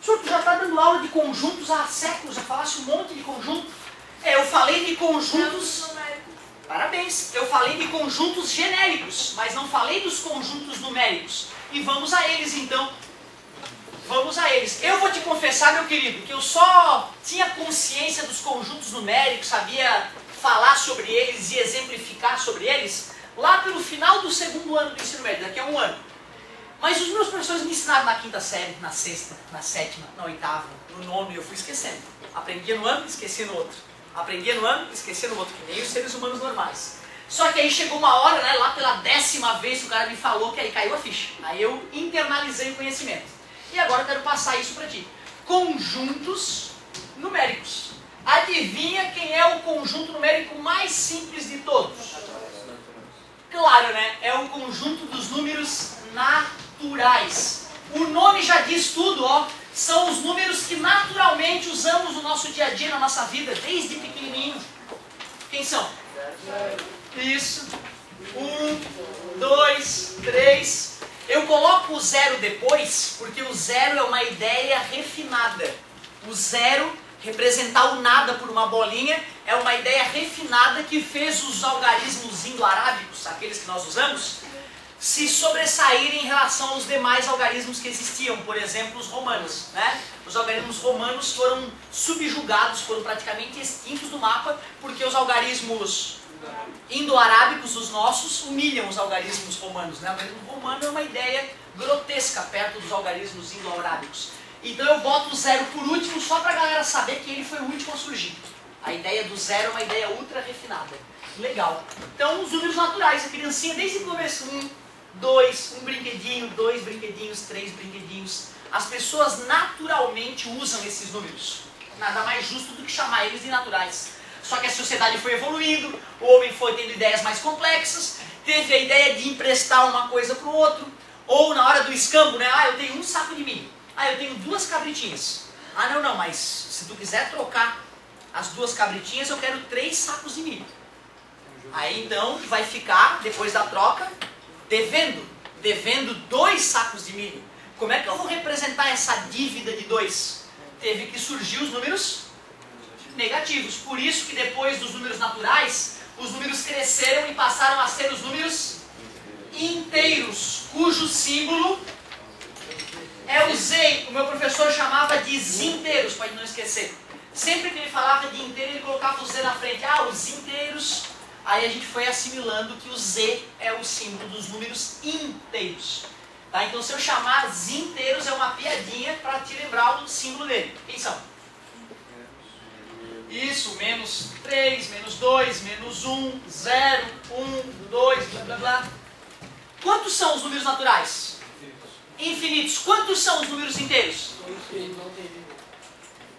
Senhor, tu já está dando aula de conjuntos há séculos, já falaste um monte de conjunto. Eu falei de conjuntos... Parabéns, eu falei de conjuntos genéricos, mas não falei dos conjuntos numéricos. E vamos a eles então. Vamos a eles. Eu vou te confessar, meu querido, que eu só tinha consciência dos conjuntos numéricos, sabia falar sobre eles e exemplificar sobre eles, lá pelo final do segundo ano do ensino médio, daqui a um ano. Mas os meus professores me ensinaram na quinta série, na sexta, na sétima, na oitava, no nono, e eu fui esquecendo. Aprendia no ano, esquecia no outro. Aprendia no ano, esquecia no outro, que nem os seres humanos normais. Só que aí chegou uma hora, né, lá pela 10ª vez que o cara me falou, que aí caiu a ficha. Aí eu internalizei o conhecimento. E agora eu quero passar isso para ti. Conjuntos numéricos. Adivinha quem é o conjunto numérico mais simples de todos? Claro, né? É o conjunto dos números naturais. O nome já diz tudo, ó. São os números que naturalmente usamos no nosso dia a dia, na nossa vida, desde pequenininho. Quem são? Isso. 1, 2, 3. Eu coloco o zero depois, porque o zero é uma ideia refinada. O zero, representar o nada por uma bolinha, é uma ideia refinada que fez os algarismos indo-arábicos, aqueles que nós usamos, se sobressaírem em relação aos demais algarismos que existiam, por exemplo, os romanos, né? Os algarismos romanos foram subjugados, foram praticamente extintos do mapa, porque os algarismos indo-arábicos, os nossos, humilham os algarismos romanos, né? O algarismo romano é uma ideia grotesca perto dos algarismos indo-arábicos. Então eu boto o zero por último, só para a galera saber que ele foi o último a surgir. A ideia do zero é uma ideia ultra refinada. Legal. Então, os números naturais, a criancinha desde o começo, 1, 2, um brinquedinho, 2 brinquedinhos, 3 brinquedinhos. As pessoas naturalmente usam esses números. Nada mais justo do que chamar eles de naturais. Só que a sociedade foi evoluindo, o homem foi tendo ideias mais complexas, teve a ideia de emprestar uma coisa para o outro, ou na hora do escambo, né? Ah, eu tenho um saco de milho. Ah, eu tenho 2 cabritinhas. Ah, não, mas se tu quiser trocar as 2 cabritinhas, eu quero 3 sacos de milho. Aí então vai ficar, depois da troca, devendo 2 sacos de milho. Como é que eu vou representar essa dívida de 2? Teve que surgir os números negativos. Por isso que depois dos números naturais, os números cresceram e passaram a ser os números inteiros, cujo símbolo é o Z. O meu professor chamava de zinteiros, para não esquecer. Sempre que ele falava de inteiro, ele colocava o Z na frente. Ah, os inteiros. Aí a gente foi assimilando que o Z é o símbolo dos números inteiros. Tá? Então se eu chamar zinteiros é uma piadinha para te lembrar o símbolo dele. Quem são? Isso, menos 3, menos 2, menos 1, 0, 1, 2, blá blá blá. Quantos são os números naturais? Infinitos. Quantos são os números inteiros?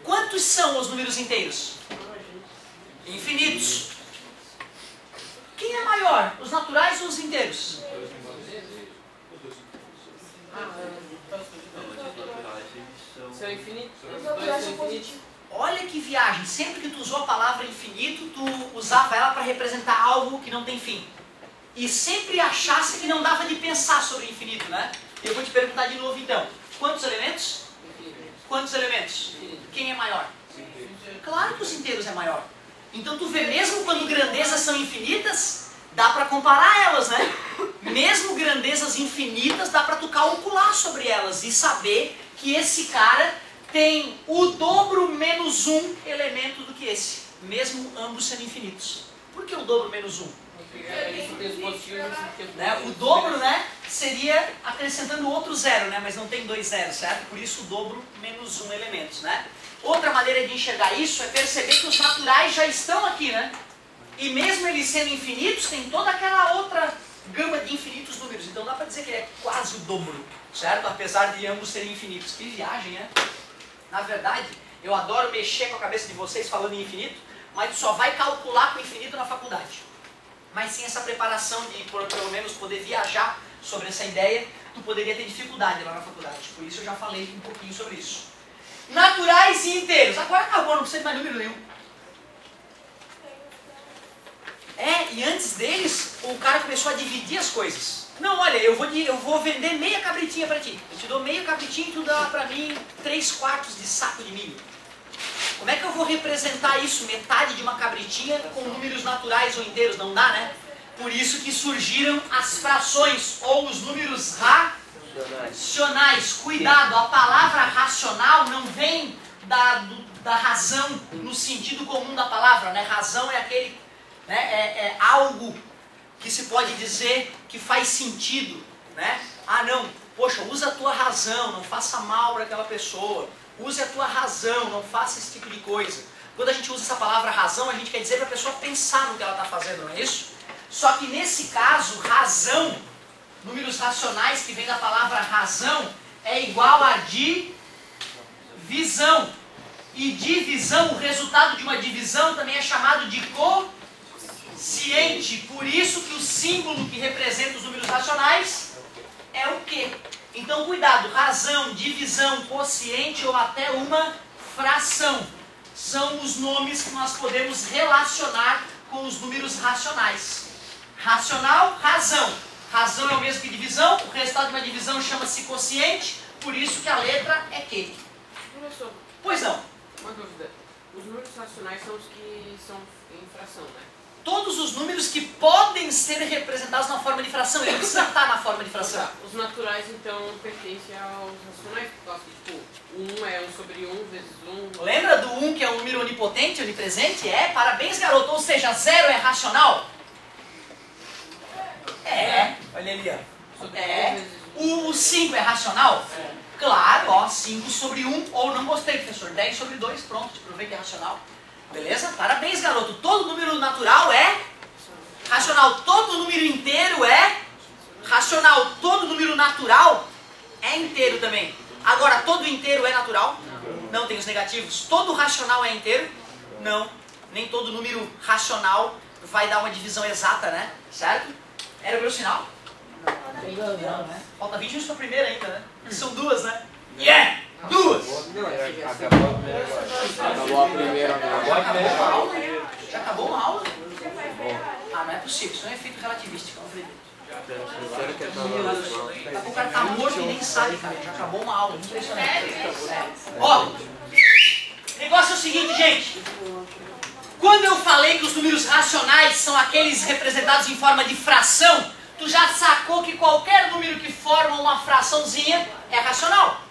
Quantos são os números inteiros? Infinitos. Quem é maior, os naturais ou os inteiros? São infinitos. Os naturais são positivos. Olha que viagem, sempre que tu usou a palavra infinito, tu usava ela para representar algo que não tem fim. E sempre achasse que não dava de pensar sobre infinito, né? Eu vou te perguntar de novo então, quantos elementos? Quantos elementos? Quem é maior? Claro que os inteiros é maior. Então tu vê, mesmo quando grandezas são infinitas, dá para comparar elas, né? Mesmo grandezas infinitas, dá para tu calcular sobre elas e saber que esse cara tem o dobro menos um elemento do que esse, mesmo ambos sendo infinitos. Por que o dobro menos um? Né? O dobro, né, seria acrescentando outro zero, né? Mas não tem 2 zeros, certo? Por isso o dobro menos um elementos, né? Outra maneira de enxergar isso é perceber que os naturais já estão aqui, né? E mesmo eles sendo infinitos, tem toda aquela outra gama de infinitos números. Então dá para dizer que é quase o dobro, certo? Apesar de ambos serem infinitos. Que viagem, né? Na verdade, eu adoro mexer com a cabeça de vocês falando em infinito, mas tu só vai calcular com o infinito na faculdade. Mas sem essa preparação de, pelo menos, poder viajar sobre essa ideia, tu poderia ter dificuldade lá na faculdade. Por isso eu já falei um pouquinho sobre isso. Naturais e inteiros. Agora acabou, não precisa de mais número nenhum. E antes deles, o cara começou a dividir as coisas. Não, olha, eu vou vender meia cabritinha pra ti. Eu te dou meia cabritinha e tu dá pra mim 3/4 de saco de milho. Como é que eu vou representar isso, metade de uma cabritinha, com números naturais ou inteiros? Não dá, né? Por isso que surgiram as frações, ou os números racionais. Cuidado, a palavra racional não vem da razão no sentido comum da palavra, né? Razão é aquele, né? É algo que se pode dizer que faz sentido, né? Ah, não, poxa, usa a tua razão, não faça mal para aquela pessoa. Use a tua razão, não faça esse tipo de coisa. Quando a gente usa essa palavra razão, a gente quer dizer para a pessoa pensar no que ela está fazendo, não é isso? Só que nesse caso, razão, números racionais que vem da palavra razão, é igual a divisão. E divisão, o resultado de uma divisão também é chamado de quociente. Por isso que o símbolo que representa os números racionais é o quê? Então cuidado, razão, divisão, quociente ou até uma fração. São os nomes que nós podemos relacionar com os números racionais. Racional, razão. Razão é o mesmo que divisão, o resultado de uma divisão chama-se quociente, por isso que a letra é Q. Professor, Pois não. uma dúvida. Os números racionais são os que são em fração, né? Todos os números que podem ser representados na forma de fração, ele não precisa estar na forma de fração. Os naturais, então, pertencem aos racionais, por causa que, tipo, 1 é 1 sobre 1 vezes 1. Lembra do 1 que é um número onipotente, onipresente? É, parabéns garoto, ou seja, 0 é racional? É, olha ali, ó. É. O 5 é racional? É. Claro, ó, 5 sobre 1, ou não gostei, professor, 10 sobre 2, pronto, te provei que é racional. Beleza? Parabéns, garoto. Todo número natural é racional. Todo número inteiro é racional. Todo número natural é inteiro também. Agora, todo inteiro é natural? Não, tem os negativos. Todo racional é inteiro? Não. Nem todo número racional vai dar uma divisão exata, né? Certo? Era o meu sinal? Não, né? Falta 20 minutos para a primeira ainda, né? São duas, né? Yeah! Duas! Acabou a primeira agora. Já acabou uma aula? Ah, não é possível, isso não é efeito relativístico, não acredito. O cara tá morto e nem sabe, cara. Já acabou uma aula, impressionante. Ó, o negócio é o seguinte, gente. Quando eu falei que os números racionais são aqueles representados em forma de fração, tu já sacou que qualquer número que forma uma fraçãozinha é racional.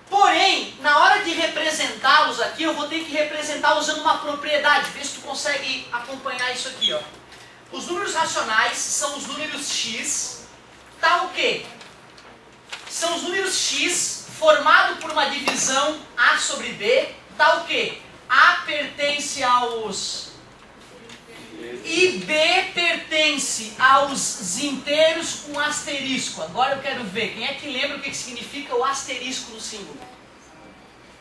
Porém, na hora de representá-los aqui, eu vou ter que representar usando uma propriedade. Vê se tu consegue acompanhar isso aqui, ó. Os números racionais são os números x, tá o quê? São os números x formado por uma divisão A sobre B, tá o quê? A pertence aos... e B pertence aos inteiros com asterisco. Agora eu quero ver, quem é que lembra o que significa o asterisco no símbolo?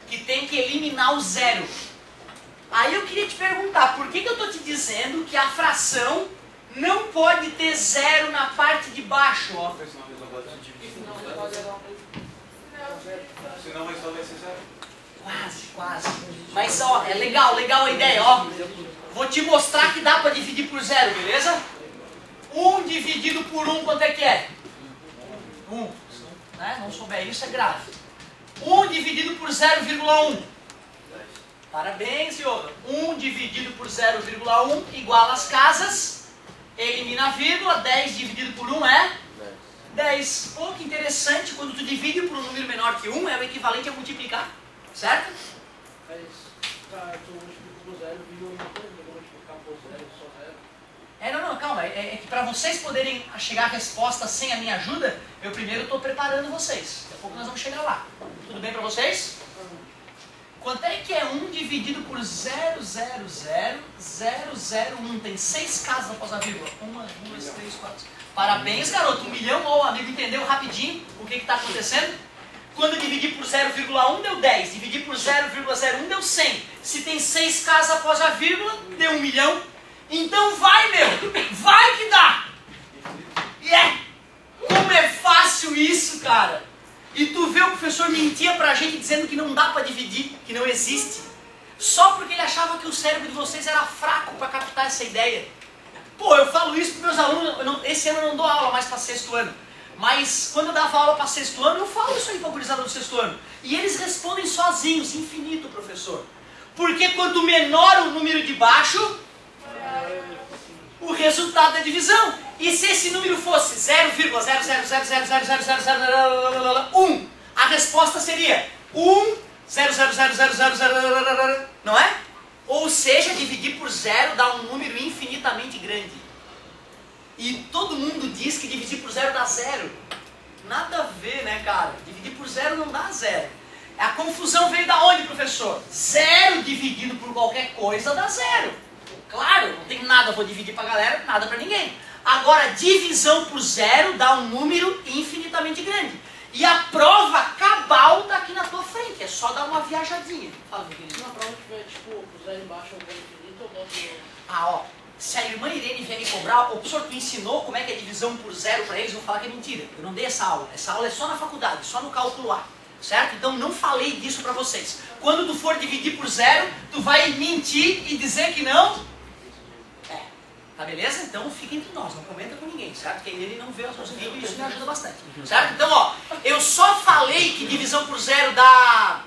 Que tem que eliminar o zero. Aí eu queria te perguntar, por que eu estou te dizendo que a fração não pode ter zero na parte de baixo? Ó? Senão vai só vai ser zero. Quase. Mas ó, é legal a ideia, ó. Vou te mostrar que dá para dividir por zero, beleza? 1 dividido por 1, quanto é que é? 1. Né? Não souber isso, é grave. 1 dividido por 0,1. Parabéns, Yoga. 1 dividido por 0,1 igual às casas. Elimina a vírgula. 10 dividido por 1 é? 10. Pô, que interessante. Quando tu divide por um número menor que 1, é o equivalente a multiplicar. Certo? Mas, tá, tu multiplica por 0, virou uma coisa, eu vou multiplicar por 0, só 0. Não, calma. É que para vocês poderem chegar à resposta sem a minha ajuda, eu primeiro estou preparando vocês. Daqui a pouco nós vamos chegar lá. Tudo bem para vocês? Quanto é que é 1 dividido por 0,00001? Tem 6 casas após a vírgula. 1, 2, 3, 4. Parabéns, garoto. 1 milhão. Ó, o amigo entendeu rapidinho o que está acontecendo. Quando eu dividi por 0,1 deu 10. Dividir por 0,01 deu 100. Se tem 6 casas após a vírgula, deu 1 milhão. Então vai, meu! Vai que dá! Como é fácil isso, cara! E tu vê o professor mentia pra gente dizendo que não dá pra dividir, que não existe. Só porque ele achava que o cérebro de vocês era fraco pra captar essa ideia. Pô, eu falo isso para meus alunos, esse ano eu não dou aula mais para sexto ano. Mas quando eu dava aula para sexto ano, eu falo isso aí para a gurizada do sexto ano. E eles respondem sozinhos, infinito, professor. Porque quanto menor o número de baixo, o resultado da divisão. E se esse número fosse 0,00000000001, a resposta seria 1,0000000, não é? Ou seja, dividir por zero dá um número infinitamente grande. E todo mundo diz que dividir por zero dá zero. Nada a ver, né, cara? Dividir por zero não dá zero. A confusão veio da onde, professor? Zero dividido por qualquer coisa dá zero. Claro, não tem nada para dividir para a galera, nada para ninguém. Agora, divisão por zero dá um número infinitamente grande. E a prova cabal está aqui na tua frente. É só dar uma viajadinha. Fala, meu querido. Se na prova tiver, tipo, o zero embaixo ou o infinito, eu boto... Ah, ó. Se a irmã Irene vier me cobrar, o professor, tu ensinou como é que é divisão por zero para eles, eu vou falar que é mentira. Eu não dei essa aula. Essa aula é só na faculdade, só no cálculo A. Certo? Então não falei disso para vocês. Quando tu for dividir por zero, tu vai mentir e dizer que não. Tá beleza? Então fica entre nós, não comenta com ninguém, certo? Porque ele não vê os meus vídeos e isso me ajuda bastante. Certo? Então, ó, eu só falei que divisão por zero dá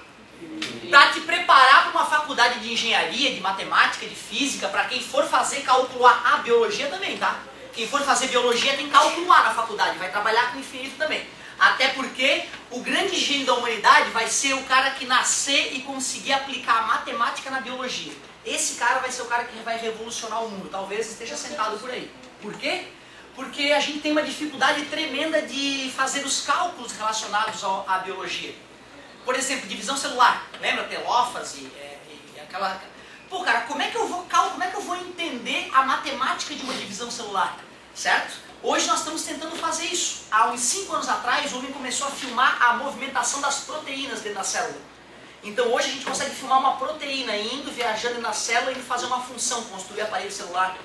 te preparar para uma faculdade de engenharia, de matemática, de física, para quem for fazer cálculo A, biologia também, tá? Quem for fazer biologia tem cálculo A na faculdade, vai trabalhar com infinito também. Até porque o grande gênio da humanidade vai ser o cara que nascer e conseguir aplicar a matemática na biologia. Esse cara vai ser o cara que vai revolucionar o mundo. Talvez esteja sentado por aí. Por quê? Porque a gente tem uma dificuldade tremenda de fazer os cálculos relacionados à biologia. Por exemplo, divisão celular. Lembra? Telófase e aquela... Pô, cara, como é que eu vou entender a matemática de uma divisão celular? Certo? Hoje nós estamos tentando fazer isso. Há uns 5 anos atrás, o homem começou a filmar a movimentação das proteínas dentro da célula. Então hoje a gente consegue filmar uma proteína indo, viajando na célula e fazer uma função, construir aparelho celular.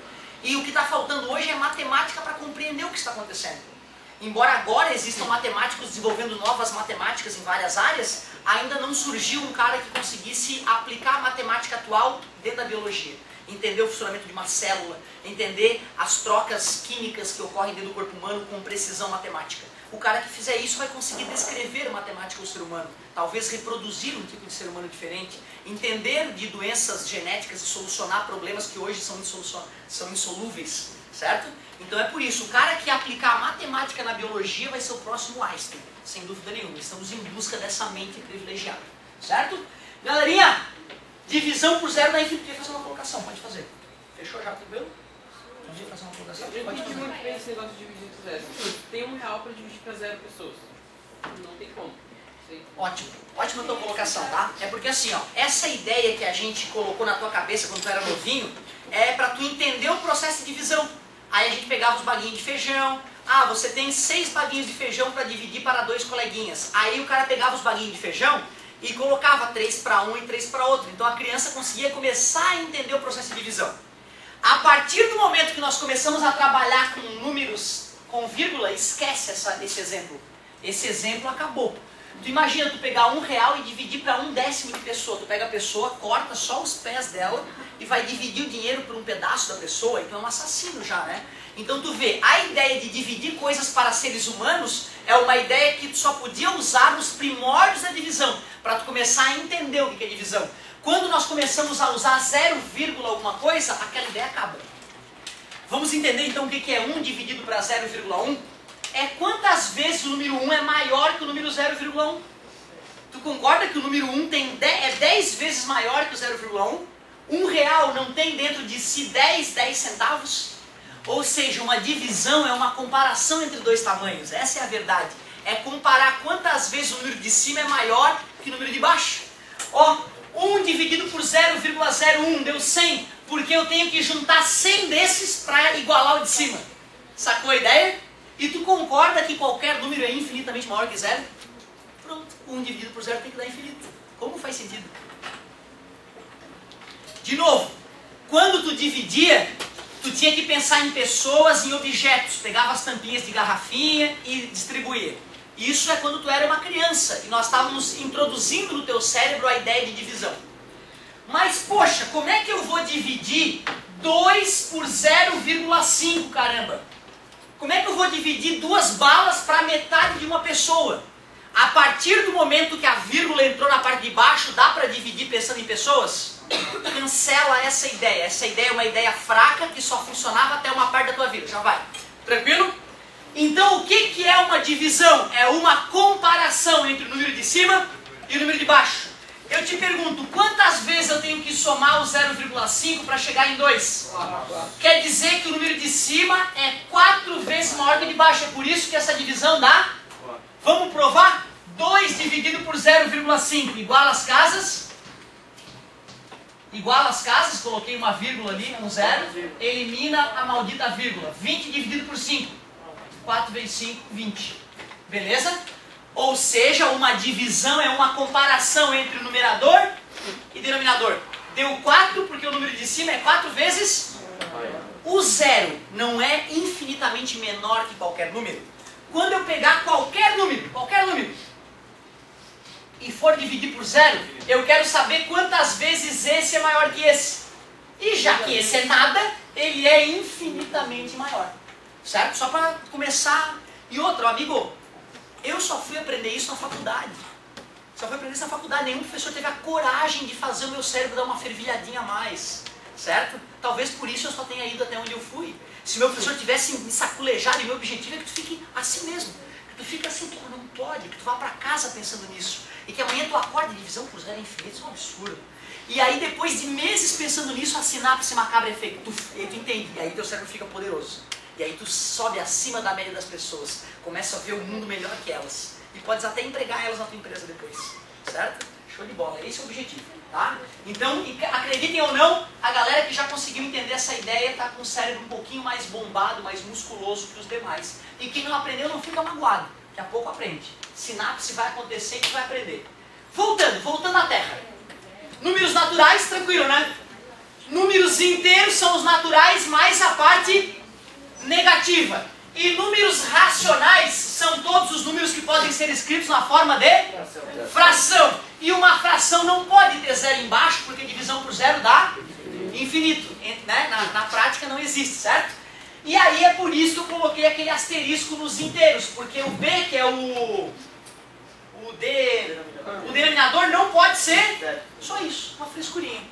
E o que está faltando hoje é matemática para compreender o que está acontecendo. Embora agora existam matemáticos desenvolvendo novas matemáticas em várias áreas, ainda não surgiu um cara que conseguisse aplicar a matemática atual dentro da biologia. Entender o funcionamento de uma célula, entender as trocas químicas que ocorrem dentro do corpo humano com precisão matemática. O cara que fizer isso vai conseguir descrever a matemática do ser humano, talvez reproduzir um tipo de ser humano diferente, entender de doenças genéticas e solucionar problemas que hoje são insolúveis, certo? Então é por isso, o cara que aplicar a matemática na biologia vai ser o próximo Einstein, sem dúvida nenhuma. Estamos em busca dessa mente privilegiada, certo? Galerinha, divisão por zero da infinito. Quer fazer uma colocação? Pode fazer. Fechou já, tranquilo? Pode fazer uma colocação? Eu Pode entendi fazer. muito bem esse negócio de dividir por zero. Tem R$1 para dividir para 0 pessoas. Não tem como. Ótimo. Ótima tua colocação, tá? É porque assim, ó, essa ideia que a gente colocou na tua cabeça quando tu era novinho é pra tu entender o processo de divisão. Aí a gente pegava os baguinhos de feijão. Ah, você tem 6 baguinhos de feijão para dividir para 2 coleguinhas. Aí o cara pegava os baguinhos de feijão e colocava 3 para um e 3 para outro. Então a criança conseguia começar a entender o processo de divisão. A partir do momento que nós começamos a trabalhar com números com vírgula, esquece esse exemplo. Esse exemplo acabou. Tu imagina tu pegar R$1 e dividir para 1/10 de pessoa. Tu pega a pessoa, corta só os pés dela e vai dividir o dinheiro por um pedaço da pessoa. Então é um assassino já, né? Então tu vê, a ideia de dividir coisas para seres humanos é uma ideia que tu só podia usar nos primórdios da divisão, para tu começar a entender o que é divisão. Quando nós começamos a usar 0, alguma coisa, aquela ideia acaba. Vamos entender então o que é 1 dividido para 0,1? É quantas vezes o número 1 é maior que o número 0,1. Tu concorda que o número 1 é 10 vezes maior que o 0,1? R$1 não tem dentro de si 10 centavos? Ou seja, uma divisão é uma comparação entre 2 tamanhos. Essa é a verdade. É comparar quantas vezes o número de cima é maior que o número de baixo. Ó, 1 dividido por 0,01 deu 100, porque eu tenho que juntar 100 desses para igualar o de cima. Sacou a ideia? E tu concorda que qualquer número é infinitamente maior que 0? Pronto, 1 dividido por 0 tem que dar infinito. Como faz sentido? De novo, quando tu dividia, tu tinha que pensar em pessoas, em objetos. Pegava as tampinhas de garrafinha e distribuía. Isso é quando tu era uma criança e nós estávamos introduzindo no teu cérebro a ideia de divisão. Mas, poxa, como é que eu vou dividir 2 por 0,5, caramba. Como é que eu vou dividir 2 balas para metade de uma pessoa? A partir do momento que a vírgula entrou na parte de baixo, dá para dividir pensando em pessoas? Cancela essa ideia. Essa ideia é uma ideia fraca que só funcionava até uma parte da tua vida. Já vai. Tranquilo? Então o que é uma divisão? É uma comparação entre o número de cima e o número de baixo. Eu te pergunto, quantas vezes eu tenho que somar o 0,5 para chegar em 2? Quer dizer que o número de cima é 4 vezes maior que o de baixo. É por isso que essa divisão dá... Vamos provar? 2 dividido por 0,5 igual às casas. Igual às casas, coloquei uma vírgula ali, um zero. Elimina a maldita vírgula. 20 dividido por 5. 4 vezes 5, 20. Beleza? Ou seja, uma divisão é uma comparação entre o numerador e denominador. Deu 4 porque o número de cima é 4 vezes... O zero não é infinitamente menor que qualquer número. Quando eu pegar qualquer número, e for dividir por zero, eu quero saber quantas vezes esse é maior que esse. E já que esse é nada, ele é infinitamente maior. Certo? Só para começar. E outra, amigo, eu só fui aprender isso na faculdade. Só fui aprender isso na faculdade. Nenhum professor teve a coragem de fazer o meu cérebro dar uma fervilhadinha a mais. Certo? Talvez por isso eu só tenha ido até onde eu fui. Se meu professor tivesse me saculejado, e meu objetivo é que tu fique assim mesmo. Que tu fique assim, pô, não pode. Que tu vá para casa pensando nisso. E que amanhã tu acorde, divisão por zero é infinito, isso é um absurdo. E aí depois de meses pensando nisso, a sinapse macabra é feita. Tu entende. E aí teu cérebro fica poderoso. E aí tu sobe acima da média das pessoas. Começa a ver o mundo melhor que elas. E podes até empregar elas na tua empresa depois. Certo? Show de bola. Esse é o objetivo. Tá? Então, acreditem ou não, a galera que já conseguiu entender essa ideia está com o cérebro um pouquinho mais bombado, mais musculoso que os demais. E quem não aprendeu não fica magoado. Daqui a pouco aprende. Sinapse vai acontecer e tu vai aprender. Voltando à Terra. Números naturais, tranquilo, né? Números inteiros são os naturais mais a parte negativa. E números racionais são todos os números que podem ser escritos na forma de fração. E uma fração não pode ter zero embaixo, porque divisão por zero dá infinito. Né? Na prática não existe, certo? E aí é por isso que eu coloquei aquele asterisco nos inteiros, porque o B, que é o denominador, não pode ser só isso, uma frescurinha.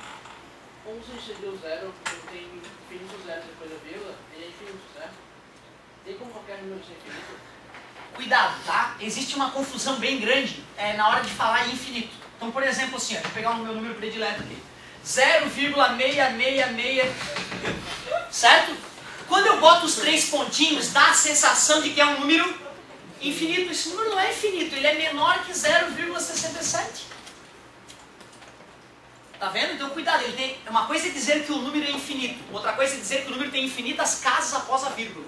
Como se exceder o zero, porque tem infinito zero depois da vírgula, ele é infinito, certo? Tem como qualquer número ser infinito? Cuidado, tá? Existe uma confusão bem grande na hora de falar em infinito. Então, por exemplo, assim, ó, vou pegar o meu número predileto aqui. 0,666, certo? Quando eu boto os 3 pontinhos, dá a sensação de que é um número infinito. Esse número não é infinito, ele é menor que 0,67. Tá vendo? Então, cuidado. Uma coisa é dizer que o número é infinito, outra coisa é dizer que o número tem infinitas casas após a vírgula.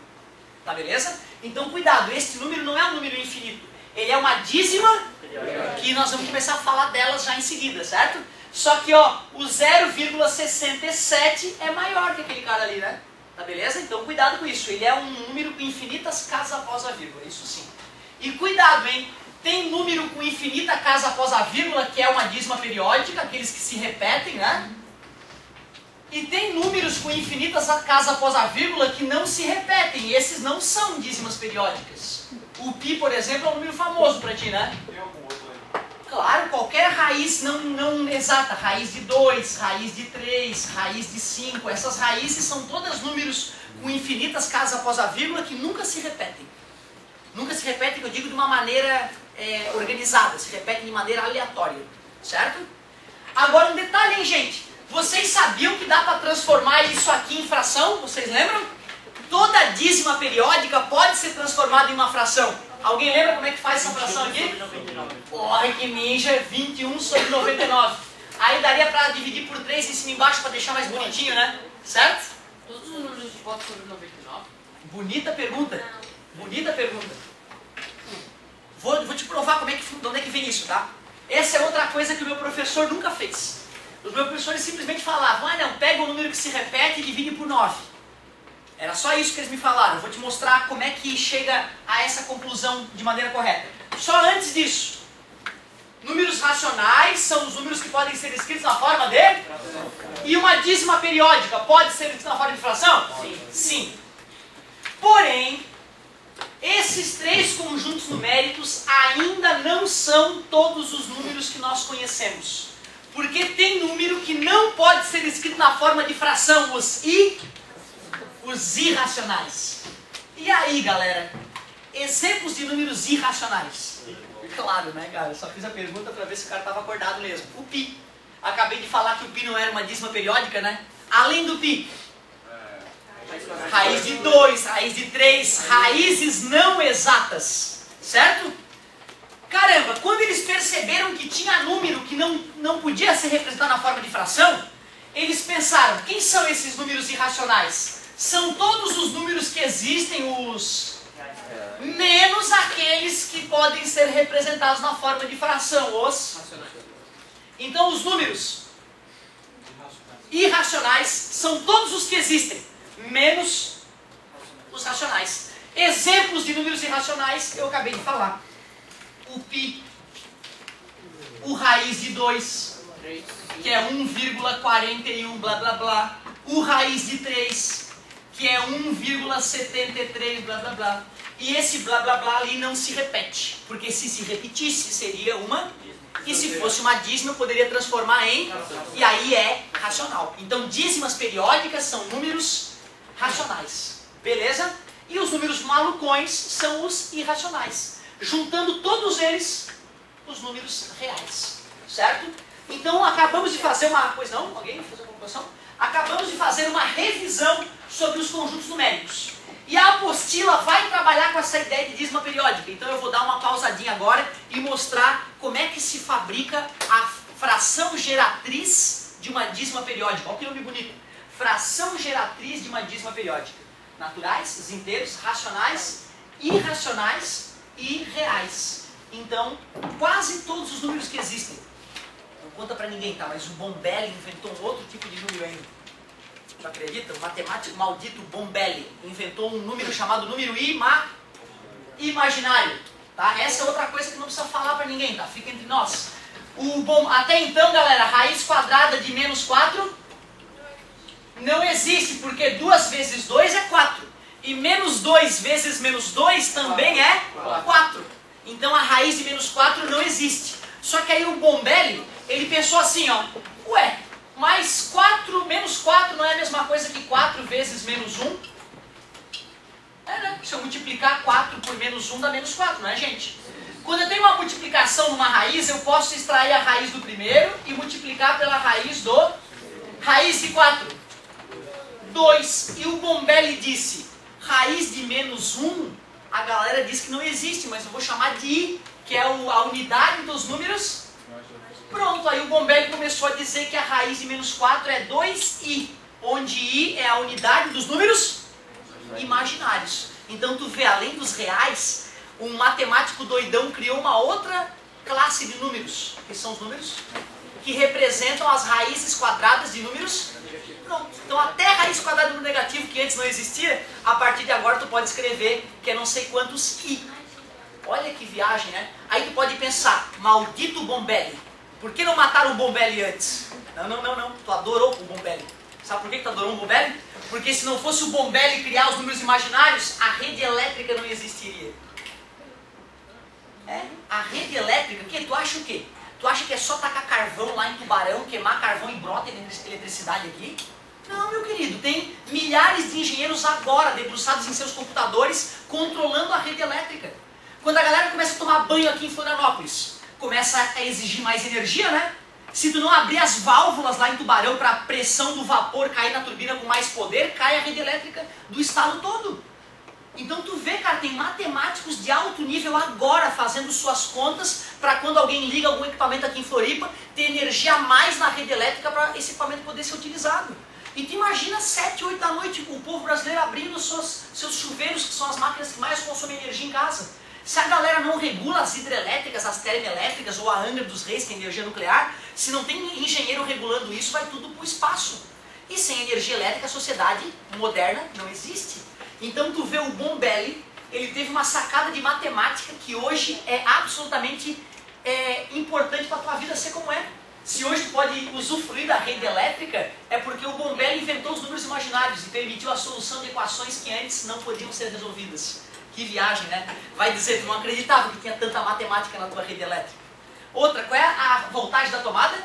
Tá beleza? Então cuidado, este número não é um número infinito. Ele é uma dízima, que nós vamos começar a falar delas já em seguida, certo? Só que ó, o 0,67 é maior que aquele cara ali, né? Tá beleza? Então cuidado com isso. Ele é um número com infinitas casas após a vírgula, isso sim. E cuidado, hein? Tem número com infinita casa após a vírgula, que é uma dízima periódica, aqueles que se repetem, né? E tem números com infinitas casas após a vírgula que não se repetem. E esses não são dízimas periódicas. O pi, por exemplo, é um número famoso para ti, né? Tem algum outro aí? Claro, qualquer raiz não exata. Raiz de 2, raiz de 3, raiz de 5. Essas raízes são todas números com infinitas casas após a vírgula que nunca se repetem. Nunca se repetem, que eu digo de uma maneira organizada. Se repetem de maneira aleatória. Certo? Agora um detalhe, hein, gente? Vocês sabiam que dá para transformar isso aqui em fração? Vocês lembram? Toda dízima periódica pode ser transformada em uma fração. Alguém lembra como é que faz essa fração aqui? Porra, que ninja, 21 sobre 99. Aí daria para dividir por 3 em cima e embaixo para deixar mais bonitinho, né? Certo? Todos os números de 4 sobre 99? Bonita pergunta. Bonita pergunta. Vou te provar de onde é que vem isso, tá? Essa é outra coisa que o meu professor nunca fez. Os meus professores simplesmente falavam, não, pega o número que se repete e divide por 9. Era só isso que eles me falaram. Eu vou te mostrar como é que chega a essa conclusão de maneira correta. Só antes disso, números racionais são os números que podem ser escritos na forma de... E uma dízima periódica pode ser escrita na forma de fração? Sim. Sim. Porém, esses três conjuntos numéricos ainda não são todos os números que nós conhecemos. Porque tem número que não pode ser escrito na forma de fração, os irracionais. E aí, galera? Exemplos de números irracionais. Claro, né, cara? Eu só fiz a pergunta para ver se o cara estava acordado mesmo. O pi. Acabei de falar que o pi não era uma dízima periódica, né? Além do pi. Raiz de 2, raiz de 3, raízes não exatas. Certo? Caramba, quando eles perceberam que tinha número que não podia ser representado na forma de fração, eles pensaram, quem são esses números irracionais? São todos os números que existem, menos aqueles que podem ser representados na forma de fração, os... Então os números irracionais são todos os que existem, menos os racionais. Exemplos de números irracionais eu acabei de falar. O pi, o raiz de 2, que é 1,41 blá blá blá, o raiz de 3, que é 1,73 blá blá blá. E esse blá blá blá ali não se repete, porque se repetisse seria uma, e se fosse uma dízima eu poderia transformar em, e aí é racional. Então dízimas periódicas são números racionais, beleza? E os números malucões são os irracionais. Juntando todos eles, os números reais, certo? Então acabamos de fazer uma... Pois não? Alguém fazer uma colocação? Acabamos de fazer uma revisão sobre os conjuntos numéricos. E a apostila vai trabalhar com essa ideia de dízima periódica. Então eu vou dar uma pausadinha agora e mostrar como é que se fabrica a fração geratriz de uma dízima periódica. Olha que nome bonito. Fração geratriz de uma dízima periódica. Naturais, os inteiros, racionais, irracionais e reais. Então, quase todos os números que existem. Não conta pra ninguém, tá? Mas o Bombelli inventou um outro tipo de número ainda. Tu acredita? O matemático maldito Bombelli inventou um número chamado número imaginário. Tá? Essa é outra coisa que não precisa falar pra ninguém, tá? Fica entre nós. Até então, galera, raiz quadrada de menos 4 não existe, porque 2 vezes 2 é 4. E menos 2 vezes menos 2 também é 4. Então a raiz de menos 4 não existe. Só que aí o Bombelli, ele pensou assim, ó. Ué, mais 4, menos 4 não é a mesma coisa que 4 vezes menos 1? É, né? Se eu multiplicar 4 por menos 1 dá menos 4, não é, gente? Quando eu tenho uma multiplicação numa raiz, eu posso extrair a raiz do primeiro e multiplicar pela raiz do... Raiz de 4. 2. E o Bombelli disse... Raiz de menos 1, a galera diz que não existe, mas eu vou chamar de I, que é a unidade dos números. Pronto, aí o Bombelli começou a dizer que a raiz de menos 4 é 2I, onde I é a unidade dos números imaginários. Então tu vê, além dos reais, um matemático doidão criou uma outra classe de números, que são os números que representam as raízes quadradas de números. Pronto. Então até raiz quadrada do número negativo, que antes não existia, a partir de agora tu pode escrever que é não sei quantos i. Olha que viagem, né? Aí tu pode pensar, maldito Bombelli, por que não mataram o Bombelli antes? Não, tu adorou o Bombelli. Sabe por que tu adorou o Bombelli? Porque se não fosse o Bombelli criar os números imaginários, a rede elétrica não existiria. É? A rede elétrica, que tu acha o quê? Tu acha que é só tacar carvão lá em Tubarão, queimar carvão e brota eletricidade aqui? Não, meu querido, tem milhares de engenheiros agora debruçados em seus computadores controlando a rede elétrica. Quando a galera começa a tomar banho aqui em Florianópolis, começa a exigir mais energia, né? Se tu não abrir as válvulas lá em Tubarão para a pressão do vapor cair na turbina com mais poder, cai a rede elétrica do estado todo. Então tu vê, cara, tem matemáticos de alto nível agora fazendo suas contas para quando alguém liga algum equipamento aqui em Floripa, ter energia a mais na rede elétrica para esse equipamento poder ser utilizado. E tu imagina 7, 8 da noite o povo brasileiro abrindo seus chuveiros, que são as máquinas que mais consomem energia em casa. Se a galera não regula as hidrelétricas, as termoelétricas ou a Angra dos Reis, que é energia nuclear, se não tem engenheiro regulando isso, vai tudo para o espaço. E sem energia elétrica a sociedade moderna não existe. Então tu vê o Bombelli, ele teve uma sacada de matemática que hoje é absolutamente importante para a tua vida ser como é. Se hoje tu pode usufruir da rede elétrica é porque o Bombelli inventou os números imaginários e permitiu a solução de equações que antes não podiam ser resolvidas. Que viagem, né? Vai dizer, tu não acreditava que tinha tanta matemática na tua rede elétrica. Outra, qual é a voltagem da tomada?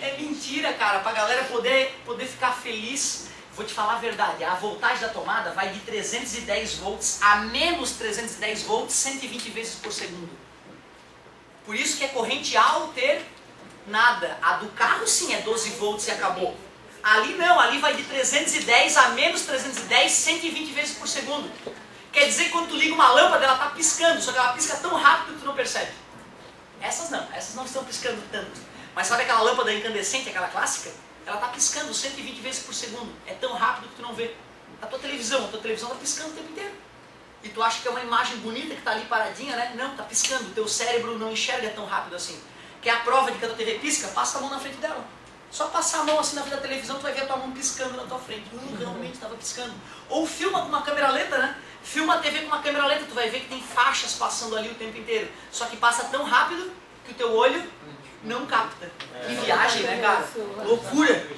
É mentira, cara, pra galera poder ficar feliz. Vou te falar a verdade, a voltagem da tomada vai de 310 volts a menos 310 volts 120 vezes por segundo. Por isso que é corrente alternada. A do carro sim é 12 volts e acabou. Ali não, ali vai de 310 a menos 310, 120 vezes por segundo. Quer dizer que quando tu liga uma lâmpada, ela está piscando, só que ela pisca tão rápido que tu não percebe. Essas não estão piscando tanto. Mas sabe aquela lâmpada incandescente, aquela clássica? Ela está piscando 120 vezes por segundo. É tão rápido que tu não vê. A tua televisão está piscando o tempo inteiro. E tu acha que é uma imagem bonita que está ali paradinha, né? Não, está piscando. O teu cérebro não enxerga tão rápido assim. Quer a prova de que a tua TV pisca? Passa a mão na frente dela. Só passar a mão assim na frente da televisão, tu vai ver a tua mão piscando na tua frente. Realmente estava piscando. Ou filma com uma câmera lenta, né? Filma a TV com uma câmera lenta, tu vai ver que tem faixas passando ali o tempo inteiro. Só que passa tão rápido que o teu olho não capta. Que viagem, né, cara? Loucura.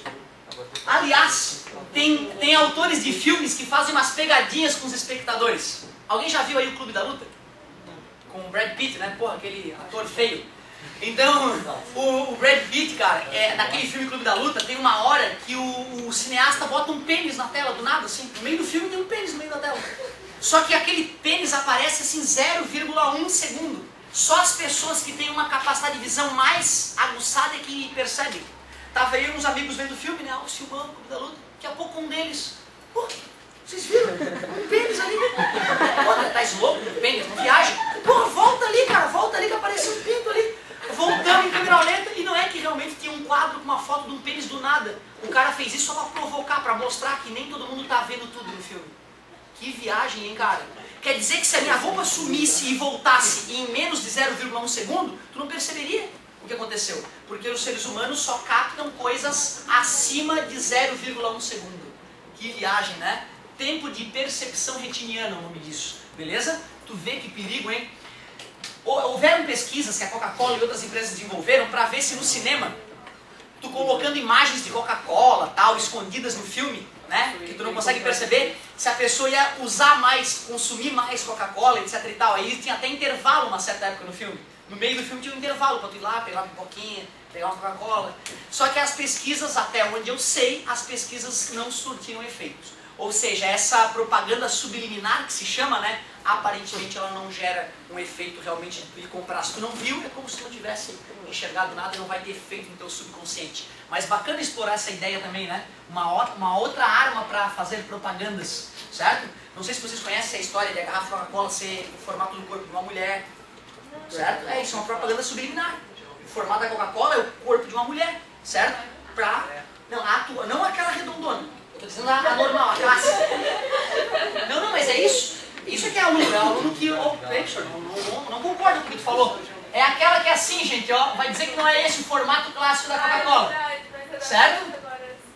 Aliás, tem autores de filmes que fazem umas pegadinhas com os espectadores. Alguém já viu aí o Clube da Luta? Com o Brad Pitt, né? Porra, aquele ator feio. Então, o Brad Pitt, cara, naquele filme Clube da Luta, tem uma hora que o cineasta bota um pênis na tela, do nada, assim. No meio do filme tem um pênis no meio da tela. Só que aquele pênis aparece assim 0,1 segundo. Só as pessoas que têm uma capacidade de visão mais aguçada é que percebem. Tava eu e uns amigos vendo o filme, né? Os filmando o Clube da Luta. Daqui a pouco um deles... Pô, vocês viram? Um pênis ali. Pô, tá louco? Um pênis, não viaja. Pô, volta ali, cara. Volta ali que apareceu um pinto ali. Voltamos em câmera lenta e não é que realmente tinha um quadro com uma foto de um pênis do nada. O cara fez isso só pra provocar, pra mostrar que nem todo mundo tá vendo tudo no filme. Que viagem, hein, cara? Quer dizer que se a minha roupa sumisse e voltasse em menos de 0,1 segundo, tu não perceberia o que aconteceu. Porque os seres humanos só captam coisas acima de 0,1 segundo. Que viagem, né? Tempo de percepção retiniana é o nome disso. Beleza? Tu vê que perigo, hein? Houveram pesquisas que a Coca-Cola e outras empresas desenvolveram para ver se no cinema, tu colocando imagens de Coca-Cola, tal, escondidas no filme, né, que tu não consegue perceber, se a pessoa ia usar mais, consumir mais Coca-Cola, etc e tal. Aí tinha até intervalo uma certa época no filme. No meio do filme tinha um intervalo para tu ir lá, pegar uma pipoquinha, pegar uma Coca-Cola. Só que as pesquisas, até onde eu sei, as pesquisas não surtiram efeitos. Ou seja, essa propaganda subliminar que se chama, né, aparentemente ela não gera um efeito realmente de tu ir comprar. Se tu não viu, é como se tu não tivesse enxergado nada, não vai ter efeito no teu subconsciente. Mas bacana explorar essa ideia também, né? Uma outra arma para fazer propagandas, certo? Não sei se vocês conhecem a história de a garrafa Coca-Cola ser o formato do corpo de uma mulher, certo? É isso, é uma propaganda subliminar. O formato da Coca-Cola é o corpo de uma mulher, certo? Não aquela redondona. Eu tô dizendo a normal, a clássica. Não, mas é isso. Isso é que é aluno que... não concorda com o que tu falou. É aquela que é assim, gente, ó. Vai dizer que não é esse o formato clássico da Coca-Cola. Certo?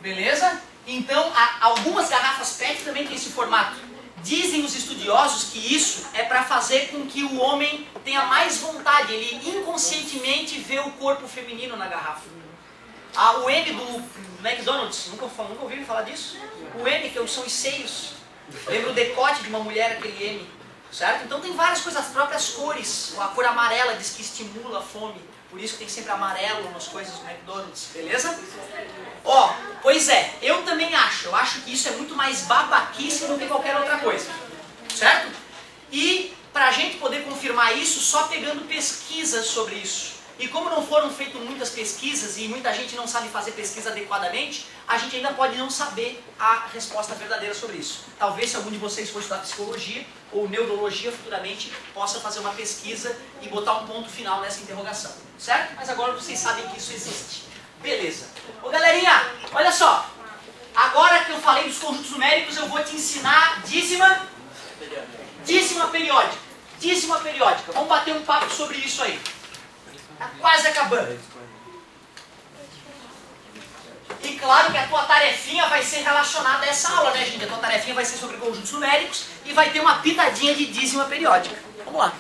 Beleza? Então, algumas garrafas PET também têm esse formato. Dizem os estudiosos que isso é para fazer com que o homem tenha mais vontade. Ele inconscientemente vê o corpo feminino na garrafa. O M do McDonald's, nunca ouviram falar disso? O M, que são os seios. Lembra o decote de uma mulher, aquele M, certo? Então tem várias coisas, as próprias cores. A cor amarela diz que estimula a fome, por isso que tem sempre amarelo nas coisas do McDonald's, beleza? Pois é, eu também acho. Eu acho que isso é muito mais babaquice do que qualquer outra coisa, certo? E pra gente poder confirmar isso, só pegando pesquisas sobre isso. E como não foram feitas muitas pesquisas e muita gente não sabe fazer pesquisa adequadamente, a gente ainda pode não saber a resposta verdadeira sobre isso. Talvez se algum de vocês for estudar psicologia ou neurologia futuramente, possa fazer uma pesquisa e botar um ponto final nessa interrogação. Certo? Mas agora vocês sabem que isso existe. Beleza. Ô galerinha, olha só. Agora que eu falei dos conjuntos numéricos, eu vou te ensinar dízima periódica. Dízima periódica. Vamos bater um papo sobre isso aí. Está quase acabando. E claro que a tua tarefinha vai ser relacionada a essa aula, né, gente? A tua tarefinha vai ser sobre conjuntos numéricos e vai ter uma pitadinha de dízima periódica. Vamos lá.